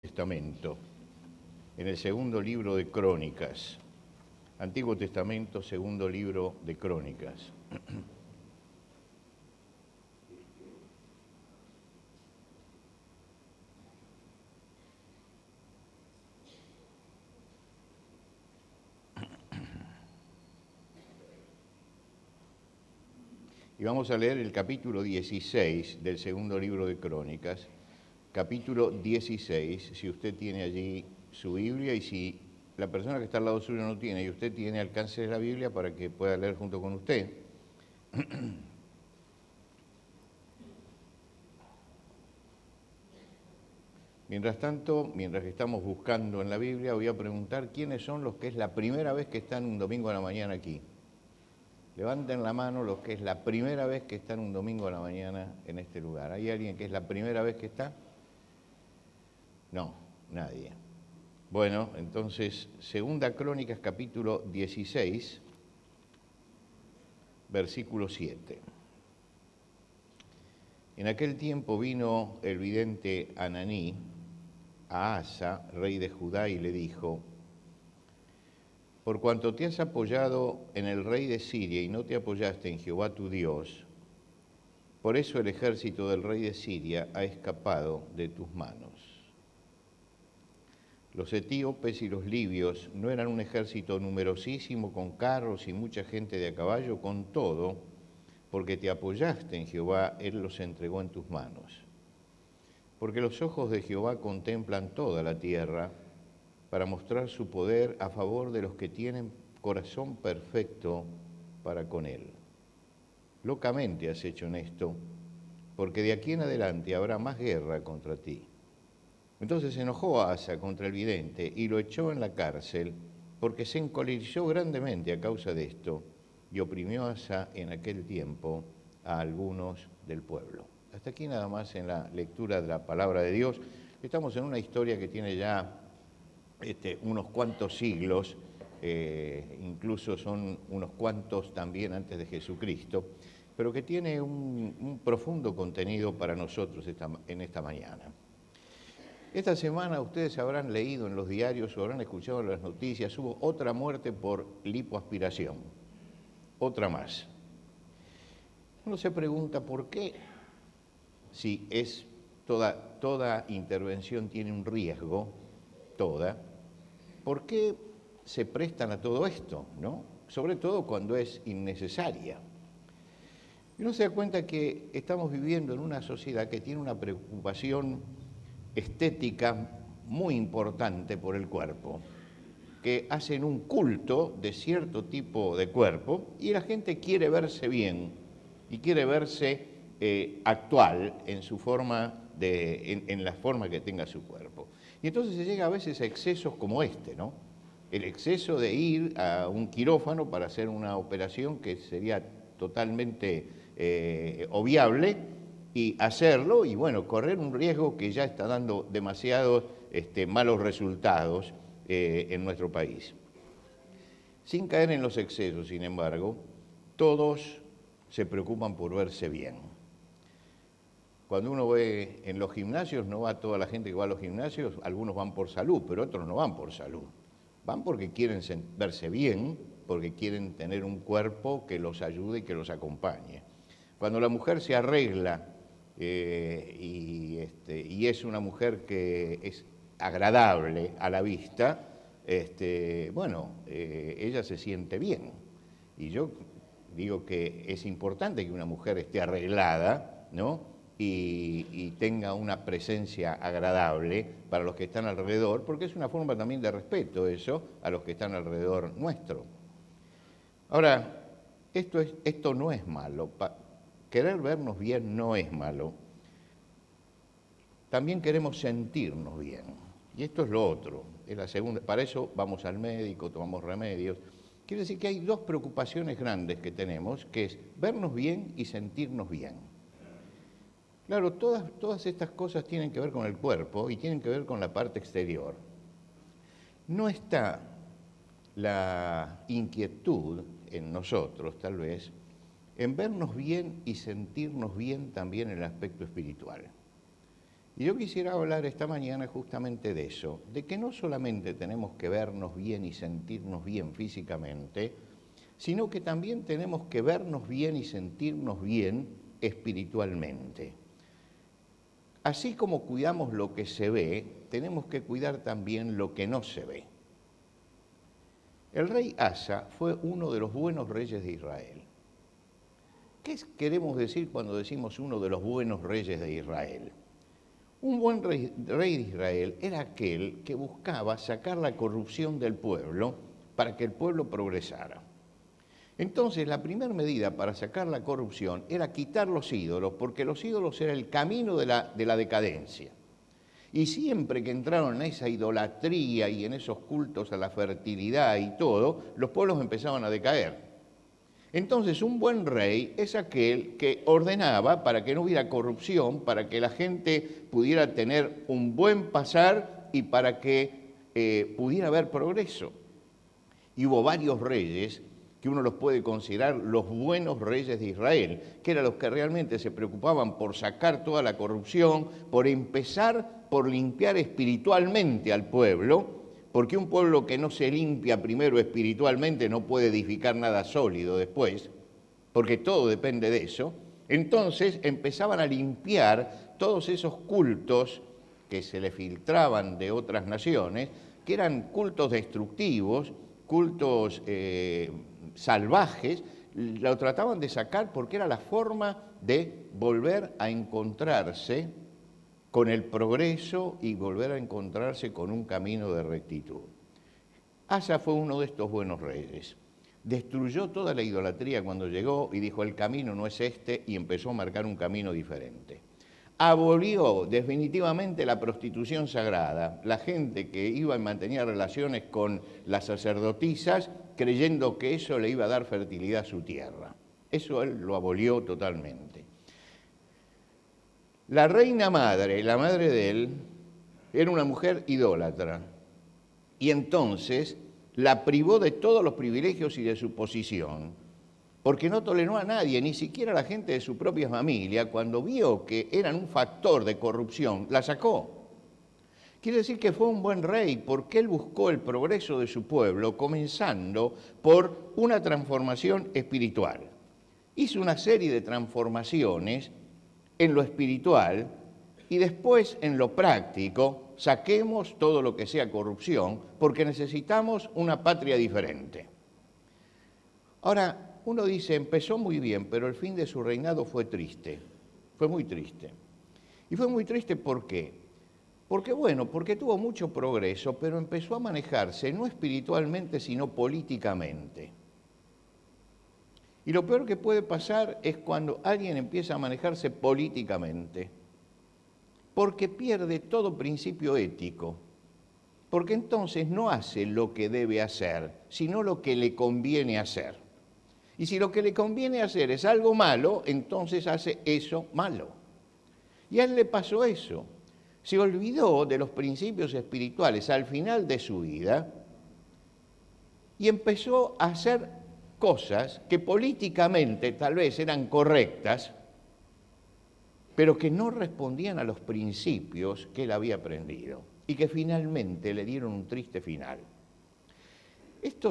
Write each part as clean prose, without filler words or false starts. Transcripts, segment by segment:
Testamento, en el segundo libro de Crónicas. Antiguo Testamento, segundo libro de Crónicas. Y vamos a leer el capítulo 16 del segundo libro de Crónicas. Capítulo 16, si usted tiene allí su Biblia y si la persona que está al lado suyo no tiene y usted tiene, alcance la Biblia para que pueda leer junto con usted. Mientras tanto, mientras que estamos buscando en la Biblia, voy a preguntar quiénes son los que es la primera vez que están un domingo a la mañana aquí. Levanten la mano los que es la primera vez que están un domingo a la mañana en este lugar. ¿Hay alguien que es la primera vez que está? No, nadie. Bueno, entonces, Segunda Crónicas, capítulo 16, versículo 7. En aquel tiempo vino el vidente Ananí a Asa, rey de Judá, y le dijo: por cuanto te has apoyado en el rey de Siria y no te apoyaste en Jehová tu Dios, por eso el ejército del rey de Siria ha escapado de tus manos. Los etíopes y los libios no eran un ejército numerosísimo con carros y mucha gente de a caballo, con todo, porque te apoyaste en Jehová, Él los entregó en tus manos. Porque los ojos de Jehová contemplan toda la tierra, para mostrar su poder a favor de los que tienen corazón perfecto para con Él. Locamente has hecho en esto, porque de aquí en adelante habrá más guerra contra ti. Entonces se enojó Asa contra el vidente y lo echó en la cárcel, porque se encolerizó grandemente a causa de esto, y oprimió Asa en aquel tiempo a algunos del pueblo. Hasta aquí nada más en la lectura de la palabra de Dios. Estamos en una historia que tiene ya unos cuantos siglos, incluso son unos cuantos también antes de Jesucristo, pero que tiene un profundo contenido para nosotros en esta mañana. Esta semana ustedes habrán leído en los diarios o habrán escuchado en las noticias, hubo otra muerte por lipoaspiración, otra más. Uno se pregunta por qué, si es toda intervención tiene un riesgo, ¿por qué se prestan a todo esto, no? Sobre todo cuando es innecesaria. Y uno se da cuenta que estamos viviendo en una sociedad que tiene una preocupación estética muy importante por el cuerpo, que hacen un culto de cierto tipo de cuerpo y la gente quiere verse bien y quiere verse actual en su forma en la forma que tenga su cuerpo. Y entonces se llega a veces a excesos como este, ¿no? El exceso de ir a un quirófano para hacer una operación que sería totalmente obviable y hacerlo y, bueno, correr un riesgo que ya está dando demasiados malos resultados en nuestro país. Sin caer en los excesos, sin embargo, todos se preocupan por verse bien. Cuando uno ve en los gimnasios, no va toda la gente que va a los gimnasios, algunos van por salud, pero otros no van por salud. Van porque quieren verse bien, porque quieren tener un cuerpo que los ayude y que los acompañe. Cuando la mujer se arregla y es una mujer que es agradable a la vista, ella se siente bien. Y yo digo que es importante que una mujer esté arreglada, ¿no? Y tenga una presencia agradable para los que están alrededor, porque es una forma también de respeto eso a los que están alrededor nuestro. Ahora, esto no es malo. Querer vernos bien no es malo. También queremos sentirnos bien. Y esto es lo otro. Es la segunda. Para eso vamos al médico, tomamos remedios. Quiere decir que hay dos preocupaciones grandes que tenemos, que es vernos bien y sentirnos bien. Claro, todas estas cosas tienen que ver con el cuerpo y tienen que ver con la parte exterior. No está la inquietud en nosotros, tal vez, en vernos bien y sentirnos bien también en el aspecto espiritual. Y yo quisiera hablar esta mañana justamente de eso, de que no solamente tenemos que vernos bien y sentirnos bien físicamente, sino que también tenemos que vernos bien y sentirnos bien espiritualmente. Así como cuidamos lo que se ve, tenemos que cuidar también lo que no se ve. El rey Asa fue uno de los buenos reyes de Israel. ¿Qué queremos decir cuando decimos uno de los buenos reyes de Israel? Un buen rey de Israel era aquel que buscaba sacar la corrupción del pueblo para que el pueblo progresara. Entonces, la primera medida para sacar la corrupción era quitar los ídolos, porque los ídolos era el camino de la decadencia. Y siempre que entraron en esa idolatría y en esos cultos a la fertilidad y todo, los pueblos empezaban a decaer. Entonces, un buen rey es aquel que ordenaba para que no hubiera corrupción, para que la gente pudiera tener un buen pasar y para que pudiera haber progreso. Y hubo varios reyes que uno los puede considerar los buenos reyes de Israel, que eran los que realmente se preocupaban por sacar toda la corrupción, por empezar por limpiar espiritualmente al pueblo, porque un pueblo que no se limpia primero espiritualmente no puede edificar nada sólido después, porque todo depende de eso. Entonces empezaban a limpiar todos esos cultos que se le filtraban de otras naciones, que eran cultos destructivos, cultos salvajes, lo trataban de sacar porque era la forma de volver a encontrarse con el progreso y volver a encontrarse con un camino de rectitud. Asa fue uno de estos buenos reyes. Destruyó toda la idolatría cuando llegó y dijo, el camino no es este, y empezó a marcar un camino diferente. Abolió definitivamente la prostitución sagrada. La gente que iba y mantenía relaciones con las sacerdotisas, creyendo que eso le iba a dar fertilidad a su tierra. Eso él lo abolió totalmente. La reina madre, la madre de él, era una mujer idólatra. Y entonces la privó de todos los privilegios y de su posición, porque no toleró a nadie, ni siquiera a la gente de su propia familia, cuando vio que eran un factor de corrupción, la sacó. Quiere decir que fue un buen rey, porque él buscó el progreso de su pueblo, comenzando por una transformación espiritual. Hizo una serie de transformaciones en lo espiritual y después en lo práctico, saquemos todo lo que sea corrupción, porque necesitamos una patria diferente. Ahora, uno dice, empezó muy bien, pero el fin de su reinado fue triste, fue muy triste. Y fue muy triste, ¿por qué? Porque tuvo mucho progreso, pero empezó a manejarse no espiritualmente, sino políticamente. Y lo peor que puede pasar es cuando alguien empieza a manejarse políticamente, porque pierde todo principio ético, porque entonces no hace lo que debe hacer, sino lo que le conviene hacer. Y si lo que le conviene hacer es algo malo, entonces hace eso malo. Y a él le pasó eso. Se olvidó de los principios espirituales al final de su vida y empezó a hacer cosas que políticamente tal vez eran correctas, pero que no respondían a los principios que él había aprendido y que finalmente le dieron un triste final. Esto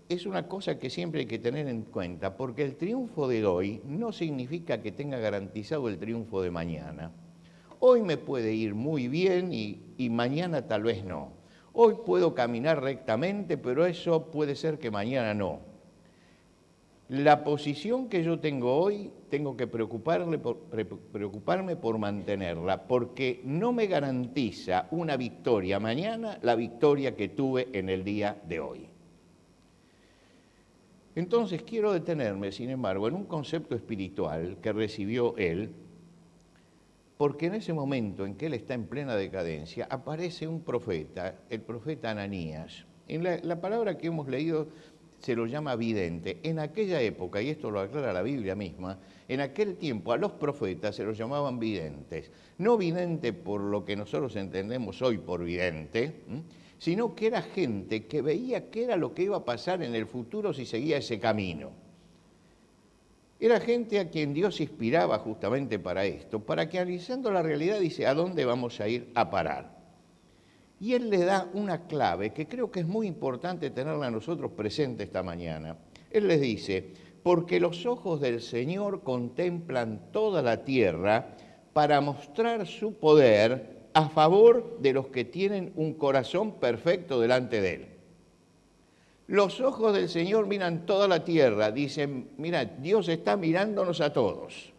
es una cosa que siempre hay que tener en cuenta, porque el triunfo de hoy no significa que tenga garantizado el triunfo de mañana. Hoy me puede ir muy bien y mañana tal vez no. Hoy puedo caminar rectamente, pero eso puede ser que mañana no. La posición que yo tengo hoy, tengo que preocuparme por mantenerla, porque no me garantiza una victoria mañana la victoria que tuve en el día de hoy. Entonces quiero detenerme, sin embargo, en un concepto espiritual que recibió él, porque en ese momento en que él está en plena decadencia, aparece un profeta, el profeta Ananías. En la palabra que hemos leído se lo llama vidente. En aquella época, y esto lo aclara la Biblia misma, en aquel tiempo a los profetas se los llamaban videntes. No vidente por lo que nosotros entendemos hoy por vidente, sino que era gente que veía qué era lo que iba a pasar en el futuro si seguía ese camino. Era gente a quien Dios inspiraba justamente para esto, para que analizando la realidad dice, ¿a dónde vamos a ir a parar? Y él le da una clave que creo que es muy importante tenerla nosotros presente esta mañana. Él les dice, porque los ojos del Señor contemplan toda la tierra para mostrar su poder a favor de los que tienen un corazón perfecto delante de él. Los ojos del Señor miran toda la tierra, dicen, mira, Dios está mirándonos a todos.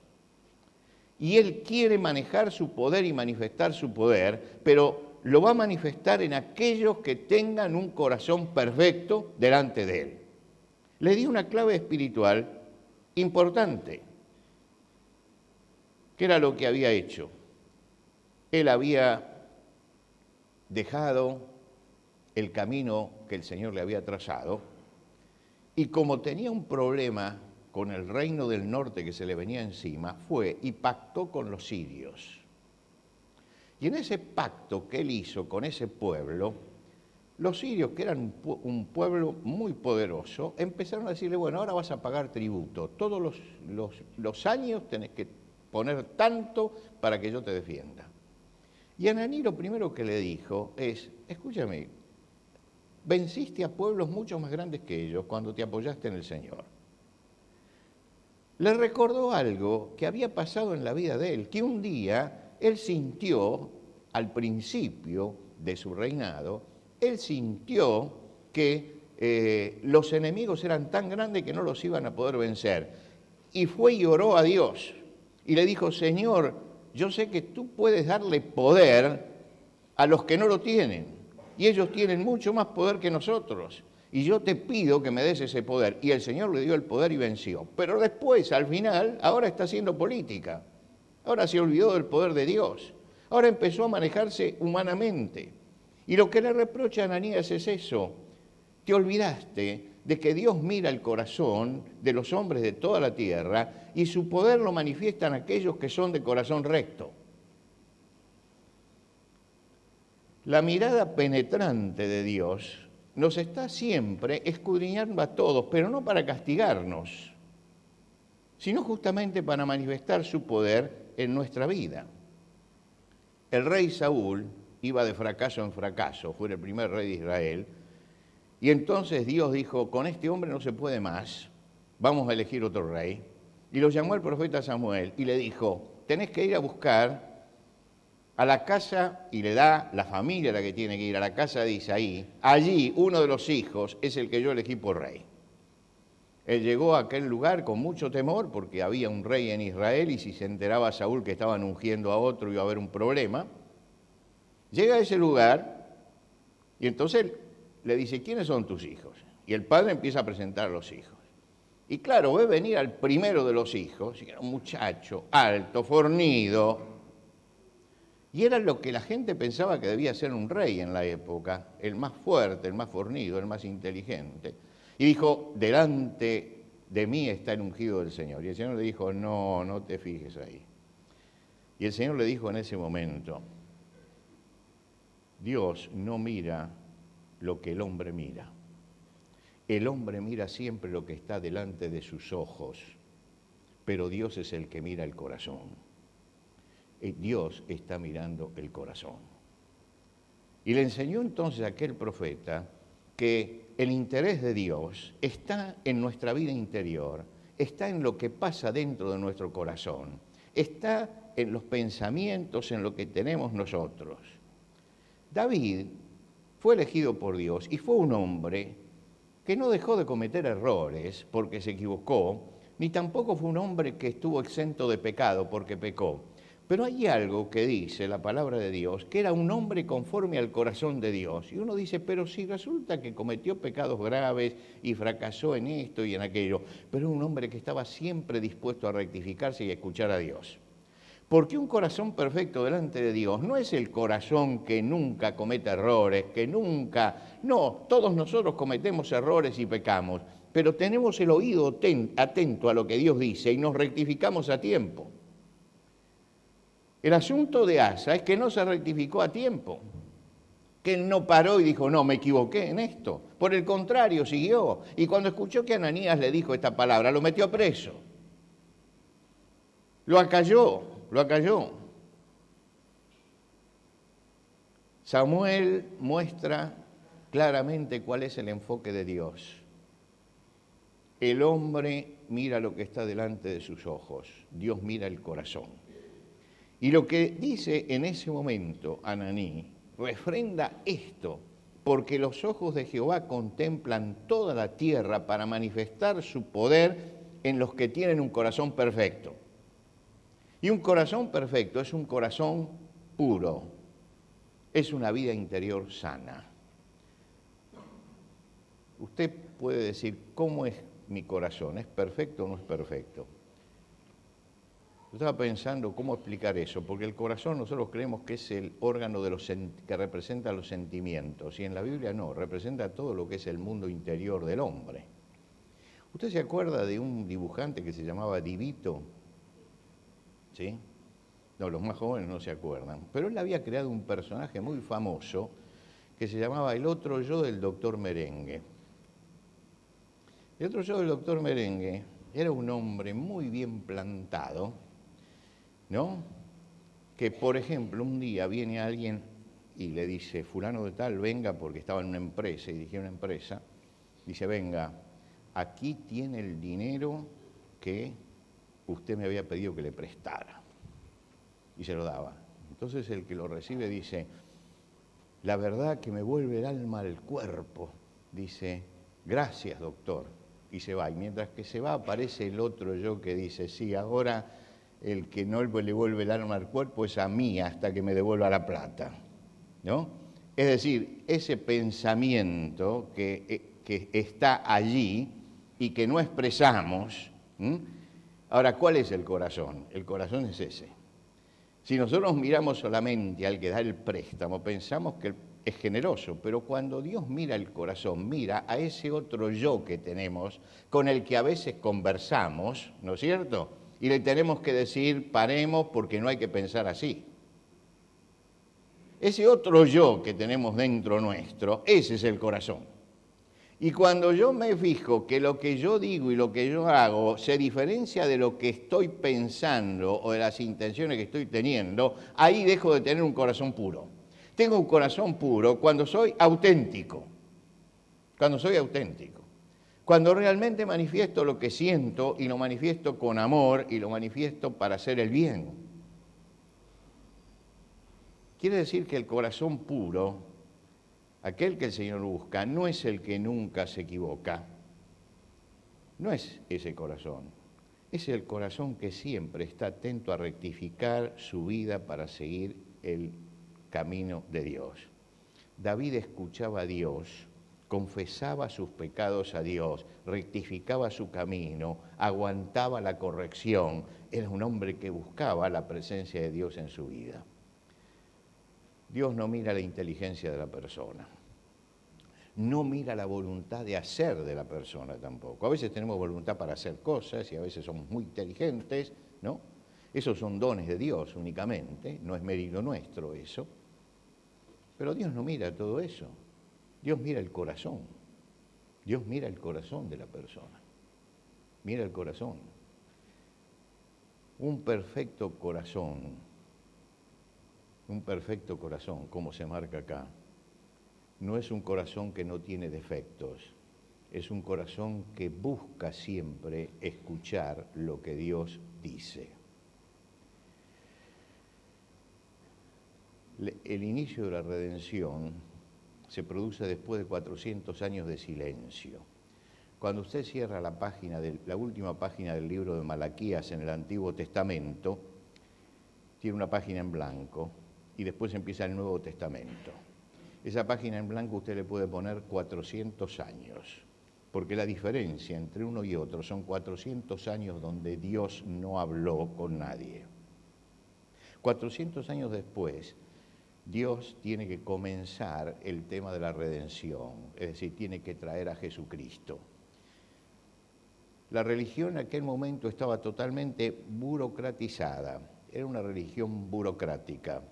Y Él quiere manejar su poder y manifestar su poder, pero lo va a manifestar en aquellos que tengan un corazón perfecto delante de Él. Le di una clave espiritual importante, que era lo que había hecho. Él había dejado el camino que el Señor le había trazado, y como tenía un problema con el reino del norte que se le venía encima, fue y pactó con los sirios. Y en ese pacto que él hizo con ese pueblo, los sirios, que eran un pueblo muy poderoso, empezaron a decirle, bueno, ahora vas a pagar tributo, todos los años tenés que poner tanto para que yo te defienda. Y Ananí lo primero que le dijo es, escúchame, venciste a pueblos mucho más grandes que ellos cuando te apoyaste en el Señor. Le recordó algo que había pasado en la vida de él, que un día él sintió, al principio de su reinado, él sintió que los enemigos eran tan grandes que no los iban a poder vencer. Y fue y oró a Dios y le dijo, Señor, yo sé que tú puedes darle poder a los que no lo tienen. Y ellos tienen mucho más poder que nosotros. Y yo te pido que me des ese poder. Y el Señor le dio el poder y venció. Pero después, al final, ahora está haciendo política. Ahora se olvidó del poder de Dios. Ahora empezó a manejarse humanamente. Y lo que le reprocha a Ananías es eso. Te olvidaste de que Dios mira el corazón de los hombres de toda la tierra y su poder lo manifiestan aquellos que son de corazón recto. La mirada penetrante de Dios nos está siempre escudriñando a todos, pero no para castigarnos, sino justamente para manifestar su poder en nuestra vida. El rey Saúl iba de fracaso en fracaso, fue el primer rey de Israel, y entonces Dios dijo, con este hombre no se puede más, vamos a elegir otro rey. Y lo llamó el profeta Samuel y le dijo, tenés que ir a buscar a la casa, y le da la familia la que tiene que ir a la casa de Isaí. Allí uno de los hijos es el que yo elegí por rey. Él llegó a aquel lugar con mucho temor porque había un rey en Israel y si se enteraba Saúl que estaban ungiendo a otro iba a haber un problema. Llega a ese lugar y entonces le dice, ¿quiénes son tus hijos? Y el padre empieza a presentar a los hijos. Y claro, ve venir al primero de los hijos, y era un muchacho alto, fornido, y era lo que la gente pensaba que debía ser un rey en la época, el más fuerte, el más fornido, el más inteligente. Y dijo, delante de mí está el ungido del Señor. Y el Señor le dijo, no, no te fijes ahí. Y el Señor le dijo en ese momento, Dios no mira lo que el hombre mira. El hombre mira siempre lo que está delante de sus ojos, pero Dios es el que mira el corazón. Dios está mirando el corazón. Y le enseñó entonces a aquel profeta que el interés de Dios está en nuestra vida interior, está en lo que pasa dentro de nuestro corazón, está en los pensamientos, en lo que tenemos nosotros. David fue elegido por Dios y fue un hombre que no dejó de cometer errores porque se equivocó, ni tampoco fue un hombre que estuvo exento de pecado porque pecó. Pero hay algo que dice la palabra de Dios, que era un hombre conforme al corazón de Dios. Y uno dice, pero si resulta que cometió pecados graves y fracasó en esto y en aquello, pero un hombre que estaba siempre dispuesto a rectificarse y a escuchar a Dios. Porque un corazón perfecto delante de Dios no es el corazón que nunca comete errores, que nunca... No, todos nosotros cometemos errores y pecamos, pero tenemos el oído atento a lo que Dios dice y nos rectificamos a tiempo. El asunto de Asa es que no se rectificó a tiempo, que él no paró y dijo, no, me equivoqué en esto. Por el contrario, siguió. Y cuando escuchó que Ananías le dijo esta palabra, lo metió preso. Lo acalló, lo acalló. Samuel muestra claramente cuál es el enfoque de Dios. El hombre mira lo que está delante de sus ojos, Dios mira el corazón. Y lo que dice en ese momento Ananí refrenda esto, porque los ojos de Jehová contemplan toda la tierra para manifestar su poder en los que tienen un corazón perfecto. Y un corazón perfecto es un corazón puro, es una vida interior sana. Usted puede decir, ¿cómo es mi corazón? ¿Es perfecto o no es perfecto? Yo estaba pensando cómo explicar eso, porque el corazón nosotros creemos que es el órgano que representa los sentimientos, y en la Biblia no, representa todo lo que es el mundo interior del hombre. ¿Usted se acuerda de un dibujante que se llamaba Divito? ¿Sí? No, los más jóvenes no se acuerdan, pero él había creado un personaje muy famoso que se llamaba el otro yo del doctor Merengue. El otro yo del doctor Merengue era un hombre muy bien plantado, ¿no? Que, por ejemplo, un día viene alguien y le dice, fulano de tal, venga, porque estaba en una empresa, y dije una empresa, dice, venga, aquí tiene el dinero que usted me había pedido que le prestara. Y se lo daba. Entonces el que lo recibe dice, la verdad que me vuelve el alma al cuerpo. Dice, gracias, doctor. Y se va. Y mientras que se va, aparece el otro yo que dice, sí, ahora el que no le vuelve el alma al cuerpo es a mí hasta que me devuelva la plata. ¿No? Es decir, ese pensamiento que está allí y que no expresamos. Ahora, ¿cuál es el corazón? El corazón es ese. Si nosotros miramos solamente al que da el préstamo, pensamos que es generoso, pero cuando Dios mira el corazón, mira a ese otro yo que tenemos, con el que a veces conversamos, ¿no es cierto? Y le tenemos que decir, paremos porque no hay que pensar así. Ese otro yo que tenemos dentro nuestro, ese es el corazón. Y cuando yo me fijo que lo que yo digo y lo que yo hago se diferencia de lo que estoy pensando o de las intenciones que estoy teniendo, ahí dejo de tener un corazón puro. Tengo un corazón puro cuando soy auténtico. Cuando soy auténtico. Cuando realmente manifiesto lo que siento y lo manifiesto con amor y lo manifiesto para hacer el bien. Quiere decir que el corazón puro, aquel que el Señor busca, no es el que nunca se equivoca. No es ese corazón. Es el corazón que siempre está atento a rectificar su vida para seguir el camino de Dios. David escuchaba a Dios, confesaba sus pecados a Dios, rectificaba su camino, aguantaba la corrección. Era un hombre que buscaba la presencia de Dios en su vida. Dios no mira la inteligencia de la persona, no mira la voluntad de hacer de la persona tampoco. A veces tenemos voluntad para hacer cosas y a veces somos muy inteligentes, ¿no? Esos son dones de Dios únicamente, no es mérito nuestro eso. Pero Dios no mira todo eso, Dios mira el corazón, Dios mira el corazón de la persona, mira el corazón. Un perfecto corazón, como se marca acá, no es un corazón que no tiene defectos, es un corazón que busca siempre escuchar lo que Dios dice. El inicio de la redención se produce después de 400 años de silencio. Cuando usted cierra la última página del libro de Malaquías en el Antiguo Testamento, tiene una página en blanco, y después empieza el Nuevo Testamento. Esa página en blanco usted le puede poner 400 años, porque la diferencia entre uno y otro son 400 años donde Dios no habló con nadie. 400 años después, Dios tiene que comenzar el tema de la redención, es decir, tiene que traer a Jesucristo. La religión en aquel momento estaba totalmente burocratizada, era una religión burocrática.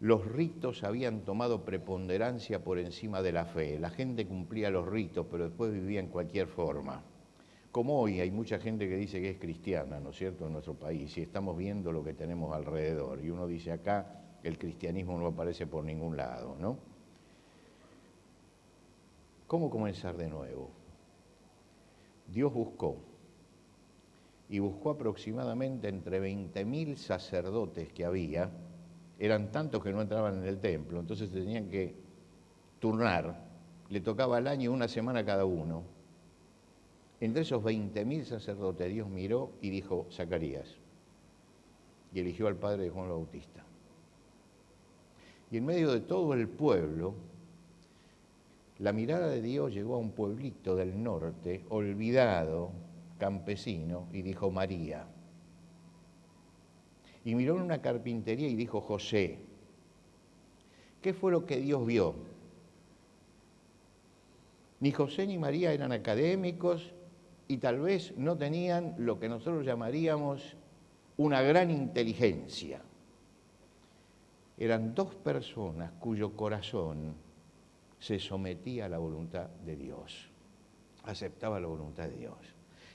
Los ritos habían tomado preponderancia por encima de la fe. La gente cumplía los ritos, pero después vivía en cualquier forma. como hoy hay mucha gente que dice que es cristiana, ¿no es cierto?, en nuestro país, y estamos viendo lo que tenemos alrededor, y uno dice acá el cristianismo no aparece por ningún lado, ¿no? ¿Cómo comenzar de nuevo? Dios buscó aproximadamente entre 20.000 sacerdotes que había, eran tantos que no entraban en el templo, entonces se tenían que turnar, le tocaba al año una semana cada uno. Entre esos 20.000 sacerdotes Dios miró y dijo, Zacarías, y eligió al padre de Juan Bautista. Y en medio de todo el pueblo, la mirada de Dios llegó a un pueblito del norte, olvidado, campesino, y dijo María. Y miró en una carpintería y dijo José. ¿Qué fue lo que Dios vio? Ni José ni María eran académicos y tal vez no tenían lo que nosotros llamaríamos una gran inteligencia. Eran dos personas cuyo corazón se sometía a la voluntad de Dios, aceptaba la voluntad de Dios.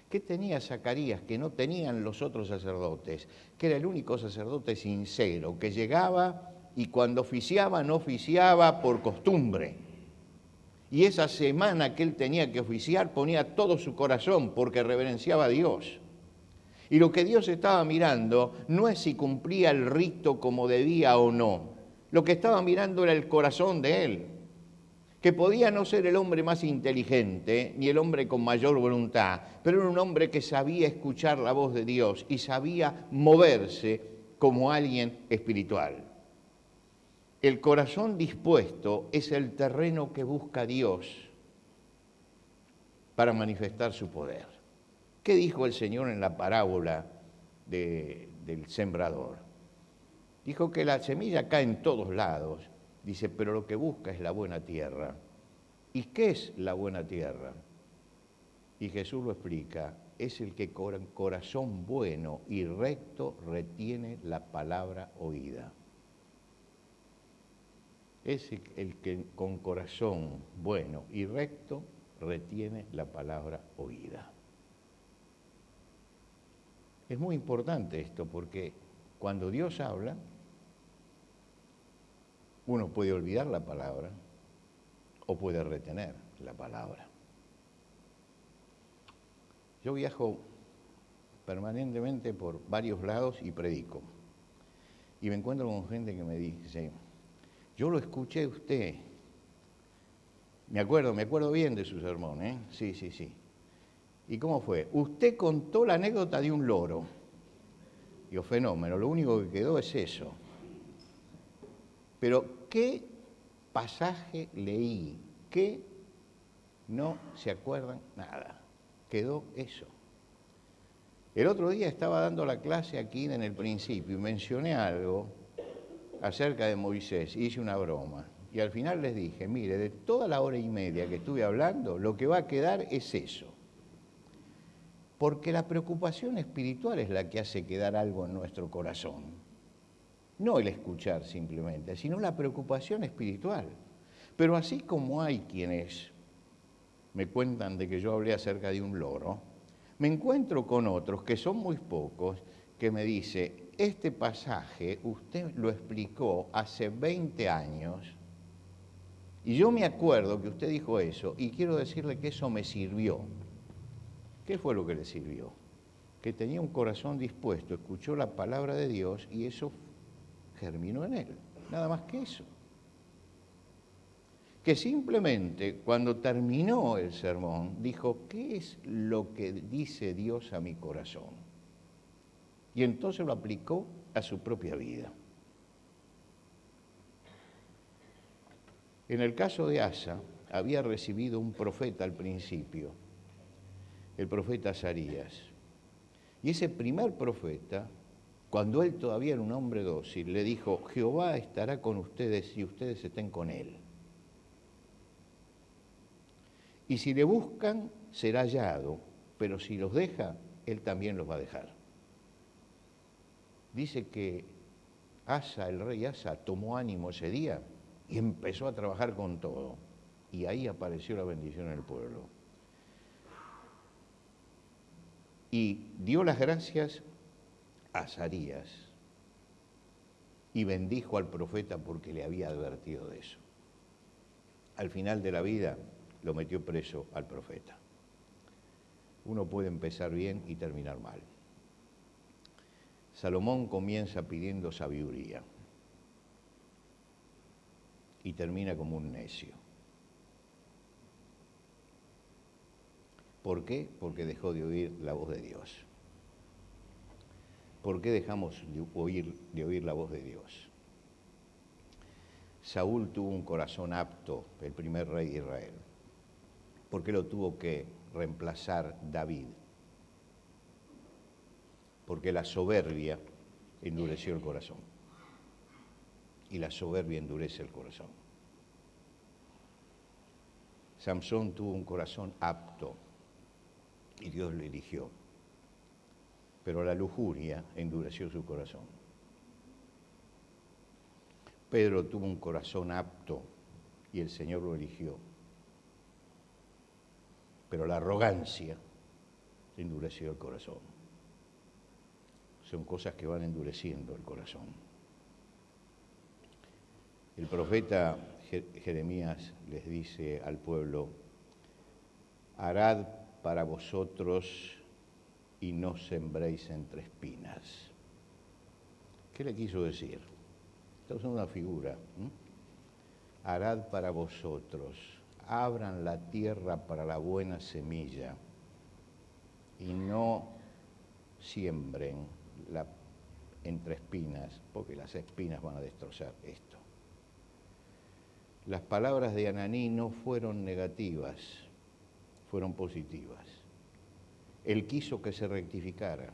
¿Qué tenía Zacarías que no tenían los otros sacerdotes? Que era el único sacerdote sincero, que llegaba y cuando oficiaba no oficiaba por costumbre. Y esa semana que él tenía que oficiar ponía todo su corazón porque reverenciaba a Dios. Y lo que Dios estaba mirando no es si cumplía el rito como debía o no. Lo que estaba mirando era el corazón de él, que podía no ser el hombre más inteligente ni el hombre con mayor voluntad, pero era un hombre que sabía escuchar la voz de Dios y sabía moverse como alguien espiritual. El corazón dispuesto es el terreno que busca Dios para manifestar su poder. ¿Qué dijo el Señor en la parábola del sembrador? Dijo que la semilla cae en todos lados. Dice, pero lo que busca es la buena tierra. ¿Y qué es la buena tierra? Y Jesús lo explica, es el que con corazón bueno y recto retiene la palabra oída. Es el que con corazón bueno y recto retiene la palabra oída. Es muy importante esto porque cuando Dios habla, uno puede olvidar la palabra o puede retener la palabra. Yo viajo permanentemente por varios lados y predico. Y me encuentro con gente que me dice, yo lo escuché a usted. Me acuerdo bien de su sermón, ¿eh? Sí. ¿Y cómo fue? Usted contó la anécdota de un loro. Digo, fenómeno, lo único que quedó es eso. Pero, ¿qué pasaje leí? ¿Qué no se acuerdan nada? Quedó eso. El otro día estaba dando la clase aquí en el principio y mencioné algo acerca de Moisés, hice una broma. Y al final les dije, mire, de toda la hora y media que estuve hablando, lo que va a quedar es eso. Porque la preocupación espiritual es la que hace quedar algo en nuestro corazón. No el escuchar simplemente, sino la preocupación espiritual. Pero así como hay quienes me cuentan de que yo hablé acerca de un loro, me encuentro con otros, que son muy pocos, que me dice, este pasaje usted lo explicó hace 20 años, y yo me acuerdo que usted dijo eso, y quiero decirle que eso me sirvió. ¿Qué fue lo que le sirvió? Que tenía un corazón dispuesto, escuchó la palabra de Dios, y eso germinó en él, nada más que eso. Que simplemente cuando terminó el sermón dijo, ¿qué es lo que dice Dios a mi corazón? Y entonces lo aplicó a su propia vida. En el caso de Asa, había recibido un profeta al principio, el profeta Azarías. Y ese primer profeta, cuando él todavía era un hombre dócil, le dijo, Jehová estará con ustedes y ustedes estén con él. Y si le buscan, será hallado, pero si los deja, él también los va a dejar. Dice que Asa, el rey Asa, tomó ánimo ese día y empezó a trabajar con todo. Y ahí apareció la bendición en el pueblo. y dio las gracias a Azarías y bendijo al profeta porque le había advertido de eso. Al final de la vida lo metió preso al profeta. Uno puede empezar bien y terminar mal. Salomón comienza pidiendo sabiduría y termina como un necio. ¿Por qué? Porque dejó de oír la voz de Dios. ¿Por qué dejamos de oír la voz de Dios? Saúl tuvo un corazón apto, el primer rey de Israel. ¿Por qué lo tuvo que reemplazar David? Porque la soberbia endureció el corazón. Y la soberbia endurece el corazón. Samsón tuvo un corazón apto y Dios lo eligió. Pero la lujuria endureció su corazón. Pedro tuvo un corazón apto y el Señor lo eligió. Pero la arrogancia endureció el corazón. Son cosas que van endureciendo el corazón. El profeta Jeremías les dice al pueblo: harad para vosotros y no sembréis entre espinas. ¿Qué le quiso decir? Esta es una figura. Harad para vosotros, abran la tierra para la buena semilla y no siembren entre espinas, porque las espinas van a destrozar esto. Las palabras de Ananí no fueron negativas, fueron positivas. Él quiso que se rectificara.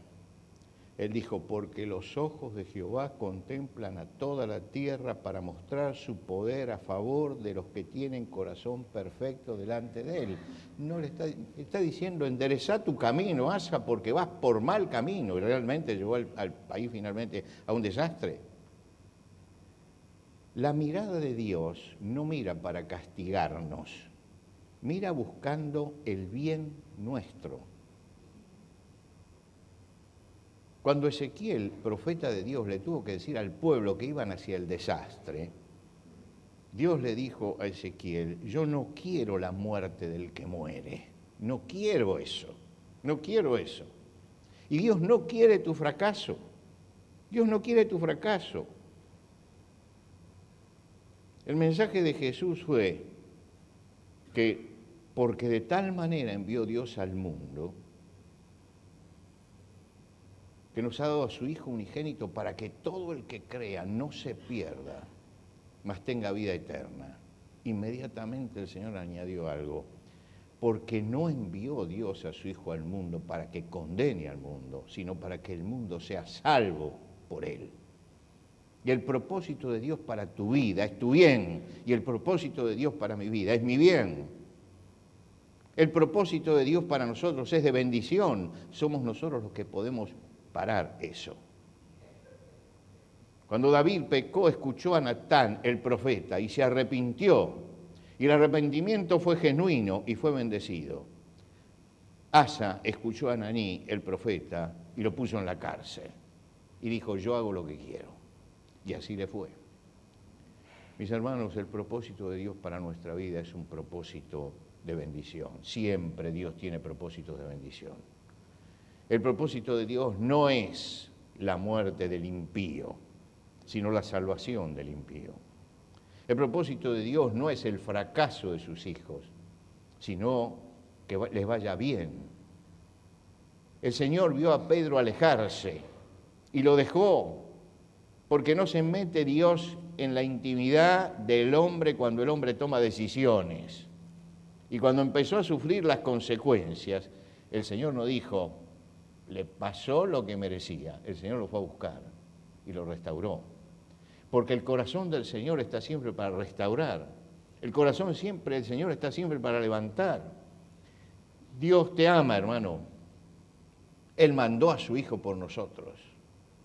Él dijo: porque los ojos de Jehová contemplan a toda la tierra para mostrar su poder a favor de los que tienen corazón perfecto delante de él. No le está diciendo: enderezá tu camino, Asa, porque vas por mal camino. Y realmente llevó al país finalmente a un desastre. La mirada de Dios no mira para castigarnos, mira buscando el bien nuestro. Cuando Ezequiel, profeta de Dios, le tuvo que decir al pueblo que iban hacia el desastre, Dios le dijo a Ezequiel: yo no quiero la muerte del que muere, no quiero eso, no quiero eso. Y Dios no quiere tu fracaso, Dios no quiere tu fracaso. El mensaje de Jesús fue que porque de tal manera envió Dios al mundo, que nos ha dado a su Hijo unigénito para que todo el que crea no se pierda, mas tenga vida eterna. Inmediatamente el Señor añadió algo: porque no envió Dios a su Hijo al mundo para que condene al mundo, sino para que el mundo sea salvo por él. Y el propósito de Dios para tu vida es tu bien, y el propósito de Dios para mi vida es mi bien. El propósito de Dios para nosotros es de bendición. Somos nosotros los que podemos parar eso. Cuando David pecó, escuchó a Natán, el profeta, y se arrepintió. Y el arrepentimiento fue genuino y fue bendecido. Asa escuchó a Ananí, el profeta, y lo puso en la cárcel. Y dijo: yo hago lo que quiero. Y así le fue. Mis hermanos, el propósito de Dios para nuestra vida es un propósito de bendición. Siempre Dios tiene propósitos de bendición. El propósito de Dios no es la muerte del impío, sino la salvación del impío. El propósito de Dios no es el fracaso de sus hijos, sino que les vaya bien. El Señor vio a Pedro alejarse y lo dejó, porque no se mete Dios en la intimidad del hombre cuando el hombre toma decisiones. Y cuando empezó a sufrir las consecuencias, el Señor no dijo: le pasó lo que merecía. El Señor lo fue a buscar y lo restauró. Porque el corazón del Señor está siempre para restaurar. El corazón del Señor está siempre para levantar. Dios te ama, hermano. Él mandó a su Hijo por nosotros.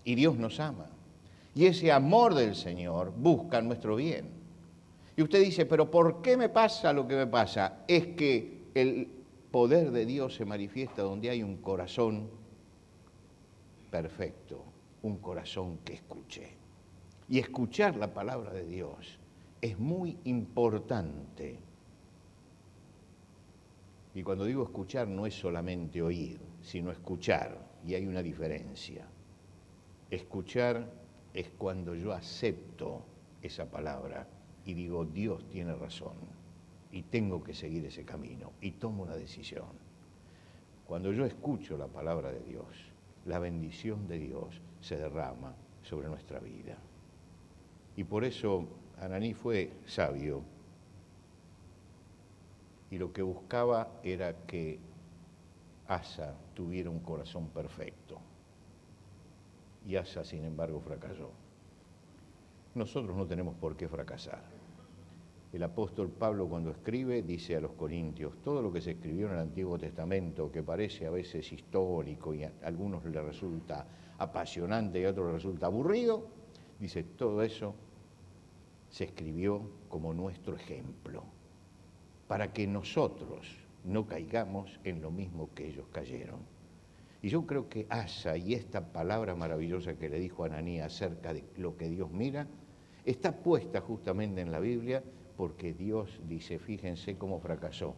Y Dios nos ama. Y ese amor del Señor busca nuestro bien. Y usted dice: ¿pero por qué me pasa lo que me pasa? Es que el poder de Dios se manifiesta donde hay un corazón perfecto un corazón que escuche. Y escuchar la palabra de Dios es muy importante. Y cuando digo escuchar no es solamente oír, sino escuchar, y hay una diferencia. Escuchar es cuando yo acepto esa palabra y digo, Dios tiene razón, y tengo que seguir ese camino, y tomo una decisión. Cuando yo escucho la palabra de Dios, la bendición de Dios se derrama sobre nuestra vida. Y por eso Ananí fue sabio, y lo que buscaba era que Asa tuviera un corazón perfecto. Y Asa, sin embargo, fracasó. Nosotros no tenemos por qué fracasar. El apóstol Pablo, cuando escribe, dice a los corintios, todo lo que se escribió en el Antiguo Testamento, que parece a veces histórico y a algunos les resulta apasionante y a otros les resulta aburrido, dice, todo eso se escribió como nuestro ejemplo, para que nosotros no caigamos en lo mismo que ellos cayeron. Y yo creo que Asa y esta palabra maravillosa que le dijo a Ananí acerca de lo que Dios mira, está puesta justamente en la Biblia porque Dios dice, fíjense cómo fracasó.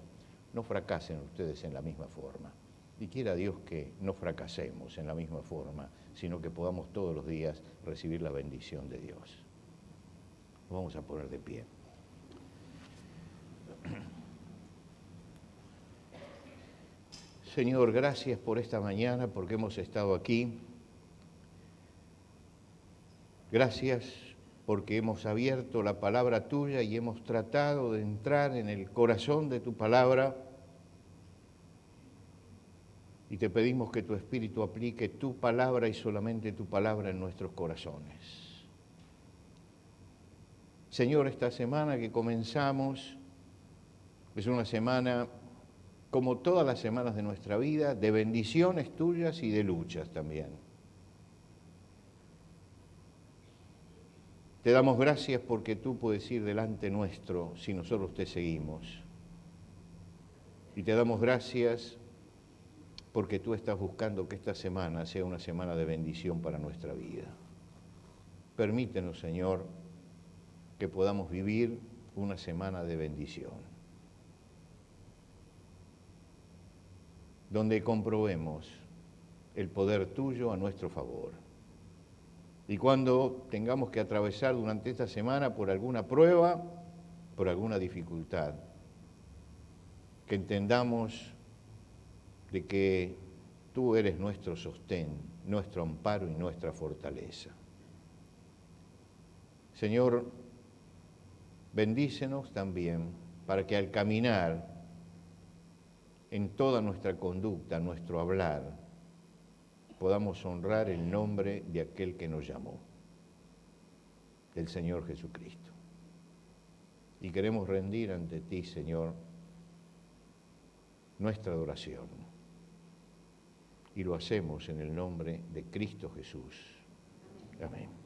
No fracasen ustedes en la misma forma. Y quiera Dios que no fracasemos en la misma forma, sino que podamos todos los días recibir la bendición de Dios. Vamos a poner de pie. Señor, gracias por esta mañana, porque hemos estado aquí. Gracias porque hemos abierto la palabra tuya y hemos tratado de entrar en el corazón de tu palabra. Y te pedimos que tu Espíritu aplique tu palabra y solamente tu palabra en nuestros corazones. Señor, esta semana que comenzamos es una semana, como todas las semanas de nuestra vida, de bendiciones tuyas y de luchas también. Te damos gracias porque tú puedes ir delante nuestro si nosotros te seguimos. Y te damos gracias porque tú estás buscando que esta semana sea una semana de bendición para nuestra vida. Permítenos, Señor, que podamos vivir una semana de bendición, donde comprobemos el poder tuyo a nuestro favor. Y cuando tengamos que atravesar durante esta semana por alguna prueba, por alguna dificultad, que entendamos de que tú eres nuestro sostén, nuestro amparo y nuestra fortaleza. Señor, bendícenos también para que al caminar en toda nuestra conducta, nuestro hablar, podamos honrar el nombre de aquel que nos llamó, del Señor Jesucristo. Y queremos rendir ante ti, Señor, nuestra adoración. Y lo hacemos en el nombre de Cristo Jesús. Amén.